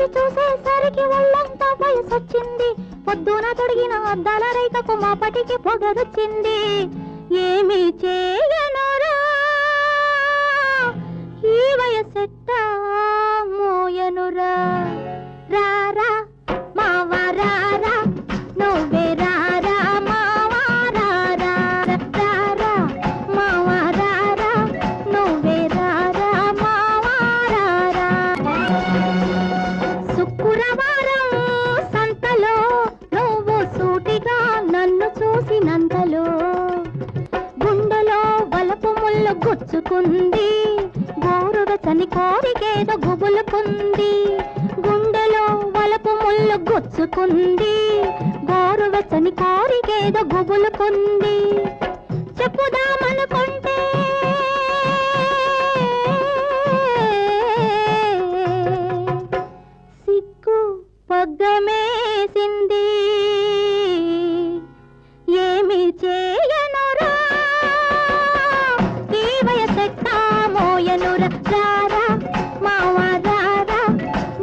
వచ్చి చూసేసరికి ఒళ్ళంతా వయసొచ్చింది. పొద్దున తొడిగిన అద్దాల రైకకు మాపటికి పొగరొచ్చింది. ఏమి చేయనురా ఈ వయసెట్టా మోయనురా. రారా మావా రారా, నువ్వే రారా మావా రారా. రారా మావా రారా, నువ్వే రారా మావా రారా. శుక్రవారం సంతలో నువ్వు సూటిగా నన్ను చూసినంతలో గుండెలో వలపు ముళ్ళు గుచ్చుకుంది. గోరువెచ్చని కోరికేదో గుబులుకుంది. గుండెలో వలపు ముళ్ళు గుచ్చుకుంది. గోరువెచ్చని కోరికేదో గుబులుకుంది. చెప్పుదామనుకుంటే సిగ్గు పగ్గమేసింది. ఏమి చేయనురా ఈ వయసెట్టా మోయనురా. రారా మావా రారా,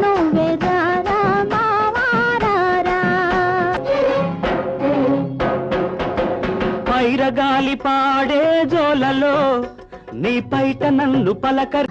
నువ్వే రారా మావా రారా. పైరగాలి పాడే జోలలో నీ పైట నన్ను పలకరి